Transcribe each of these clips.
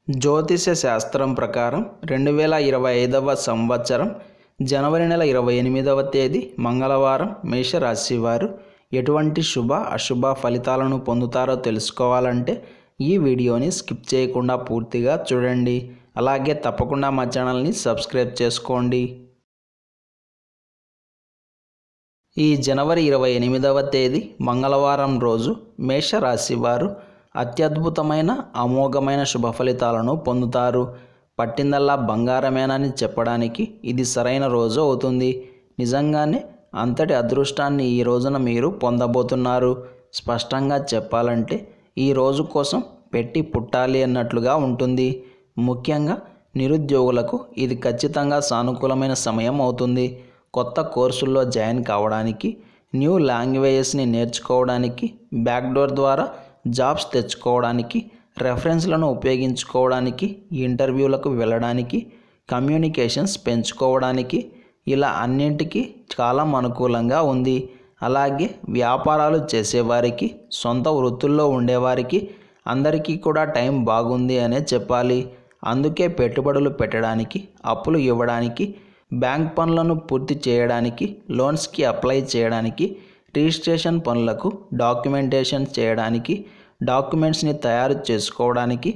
జ్యోతిష శాస్త్రం ప్రకారం 2025వ సంవత్సరం జనవరి నెల 28వ తేదీ మంగళవారం మేషరాశి వారు ఎటువంటి శుభ అశుభ ఫలితాలను పొందుతారో తెలుసుకోవాలంటే ఈ వీడియోని స్కిప్ చేయకుండా పూర్తిగా చూడండి. అలాగే తప్పకుండా మా ఛానల్ని సబ్స్క్రైబ్ చేసుకోండి. ఈ జనవరి 28వ తేదీ మంగళవారం రోజు మేషరాశి వారు అత్యద్భుతమైన అమోఘమైన శుభ ఫలితాలను పొందుతారు. పట్టిందల్లా బంగారమేనని చెప్పడానికి ఇది సరైన రోజు అవుతుంది. నిజంగానే అంతటి అదృష్టాన్ని ఈ రోజున మీరు పొందబోతున్నారు. స్పష్టంగా చెప్పాలంటే ఈ రోజు కోసం పెట్టి పుట్టాలి అన్నట్లుగా ఉంటుంది. ముఖ్యంగా నిరుద్యోగులకు ఇది ఖచ్చితంగా సానుకూలమైన సమయం అవుతుంది. కొత్త కోర్సుల్లో జాయిన్ కావడానికి, న్యూ లాంగ్వేజెస్ని నేర్చుకోవడానికి, బ్యాక్డోర్ ద్వారా జాబ్స్ తెచ్చుకోవడానికి, రెఫరెన్స్లను ఉపయోగించుకోవడానికి, ఇంటర్వ్యూలకు వెళ్ళడానికి, కమ్యూనికేషన్స్ పెంచుకోవడానికి, ఇలా అన్నింటికీ చాలా అనుకూలంగా ఉంది. అలాగే వ్యాపారాలు చేసేవారికి, సొంత వృత్తుల్లో ఉండేవారికి అందరికీ కూడా టైం బాగుంది అనే చెప్పాలి. అందుకే పెట్టుబడులు పెట్టడానికి, అప్పులు ఇవ్వడానికి, బ్యాంక్ పనులను పూర్తి చేయడానికి, లోన్స్కి అప్లై చేయడానికి, రిజిస్ట్రేషన్ పనులకు డాక్యుమెంటేషన్ చేయడానికి, డాక్యుమెంట్స్ని తయారు చేసుకోవడానికి,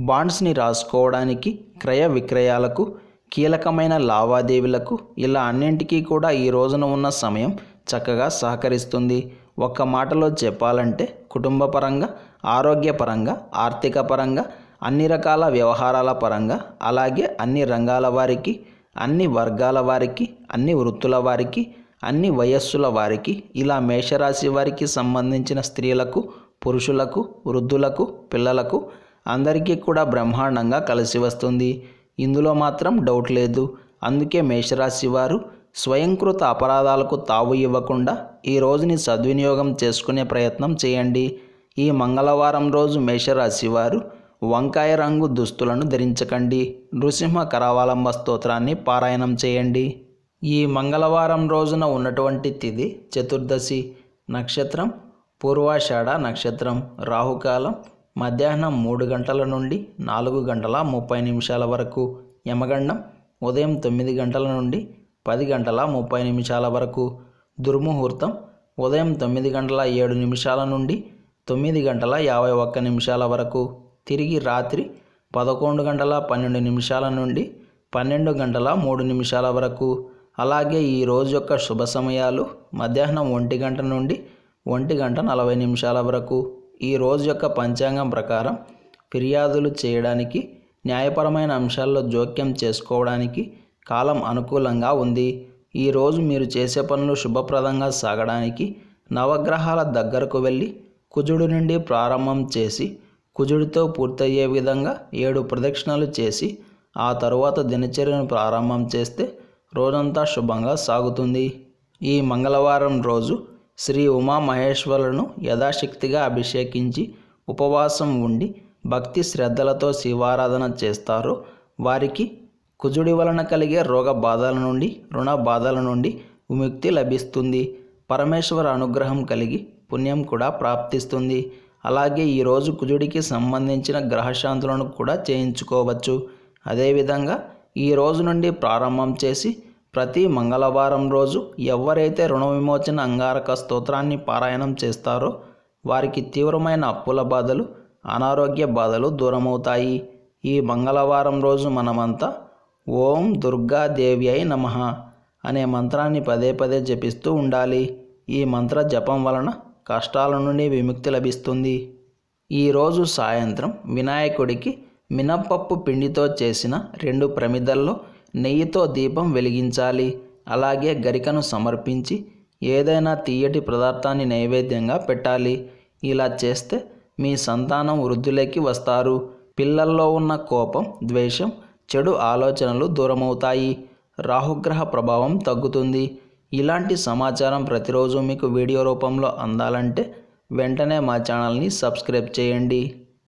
బాండ్స్ని రాసుకోవడానికి, క్రయ విక్రయాలకు, కీలకమైన లావాదేవీలకు, ఇలా అన్నింటికీ కూడా ఈ రోజున ఉన్న సమయం చక్కగా సహకరిస్తుంది. ఒక్క మాటలో చెప్పాలంటే కుటుంబపరంగా, ఆరోగ్యపరంగా, ఆర్థిక పరంగా, అన్ని రకాల వ్యవహారాల పరంగా, అలాగే అన్ని రంగాల వారికి, అన్ని వర్గాల వారికి, అన్ని వృత్తుల వారికి, అన్ని వయస్సుల వారికి, ఇలా మేషరాశి వారికి సంబంధించిన స్త్రీలకు, పురుషులకు, వృద్ధులకు, పిల్లలకు అందరికీ కూడా బ్రహ్మాండంగా కలిసి వస్తుంది. ఇందులో మాత్రం డౌట్ లేదు. అందుకే మేషరాశి వారు స్వయంకృత అపరాధాలకు తావు ఇవ్వకుండా ఈ రోజుని సద్వినియోగం చేసుకునే ప్రయత్నం చేయండి. ఈ మంగళవారం రోజు మేషరాశి వారు వంకాయ రంగు దుస్తులను ధరించకండి. నృసింహ కరావలంబ స్తోత్రాన్ని పారాయణం చేయండి. ఈ మంగళవారం రోజున ఉన్నటువంటి తిథి చతుర్దశి. నక్షత్రం పూర్వాషాఢ నక్షత్రం. రాహుకాలం మధ్యాహ్నం 3 గంటల నుండి 4 గంటల 30 నిమిషాల వరకు. యమగండం ఉదయం 9 గంటల నుండి 10 గంటల 30 నిమిషాల వరకు. దుర్ముహూర్తం ఉదయం 9 గంటల 7 నిమిషాల నుండి 9 గంటల 51 నిమిషాల వరకు. తిరిగి రాత్రి 11 గంటల 12 నిమిషాల నుండి 12 గంటల 3 నిమిషాల వరకు. అలాగే ఈ రోజు యొక్క శుభ సమయాలు మధ్యాహ్నం 1 గంట నుండి 1 గంట 40 నిమిషాల వరకు. ఈ రోజు యొక్క పంచాంగం ప్రకారం ఫిర్యాదులు చేయడానికి, న్యాయపరమైన అంశాల్లో జోక్యం చేసుకోవడానికి కాలం అనుకూలంగా ఉంది. ఈరోజు మీరు చేసే పనులు శుభప్రదంగా సాగడానికి నవగ్రహాల దగ్గరకు వెళ్ళి కుజుడు నుండి ప్రారంభం చేసి కుజుడితో పూర్తయ్యే విధంగా 7 ప్రదక్షిణలు చేసి ఆ తరువాత దినచర్యను ప్రారంభం చేస్తే రోజంతా శుభంగా సాగుతుంది. ఈ మంగళవారం రోజు శ్రీ ఉమామహేశ్వరులను యథాశక్తిగా అభిషేకించి ఉపవాసం ఉండి భక్తి శ్రద్ధలతో శివారాధన చేస్తారో వారికి కుజుడి వలన కలిగే రోగ బాధల నుండి, రుణ బాధల నుండి విముక్తి లభిస్తుంది. పరమేశ్వర అనుగ్రహం కలిగి పుణ్యం కూడా ప్రాప్తిస్తుంది. అలాగే ఈరోజు కుజుడికి సంబంధించిన గ్రహశాంతులను కూడా చేయించుకోవచ్చు. అదేవిధంగా ఈ రోజు నుండి ప్రారంభం చేసి ప్రతి మంగళవారం రోజు ఎవరైతే రుణ విమోచన అంగారక స్తోత్రాన్ని పారాయణం చేస్తారో వారికి తీవ్రమైన అప్పుల బాధలు, అనారోగ్య బాధలు దూరమవుతాయి. ఈ మంగళవారం రోజు మనమంతా ఓం దుర్గాదేవ్యై నమః అనే మంత్రాన్ని పదే పదే జపిస్తూ ఉండాలి. ఈ మంత్ర జపం వలన కష్టాల నుండి విముక్తి లభిస్తుంది. ఈరోజు సాయంత్రం వినాయకుడికి మినప్పప్పు పిండితో చేసిన 2 ప్రమిదల్లో నెయ్యితో దీపం వెలిగించాలి. అలాగే గరికను సమర్పించి ఏదైనా తీయటి పదార్థాన్ని నైవేద్యంగా పెట్టాలి. ఇలా చేస్తే మీ సంతానం వృద్ధిలోకి వస్తారు. పిల్లల్లో ఉన్న కోపం, ద్వేషం, చెడు ఆలోచనలు దూరమవుతాయి. రాహుగ్రహ ప్రభావం తగ్గుతుంది. ఇలాంటి సమాచారం ప్రతిరోజు మీకు వీడియో రూపంలో అందాలంటే వెంటనే మా ఛానల్ని సబ్స్క్రైబ్ చేయండి.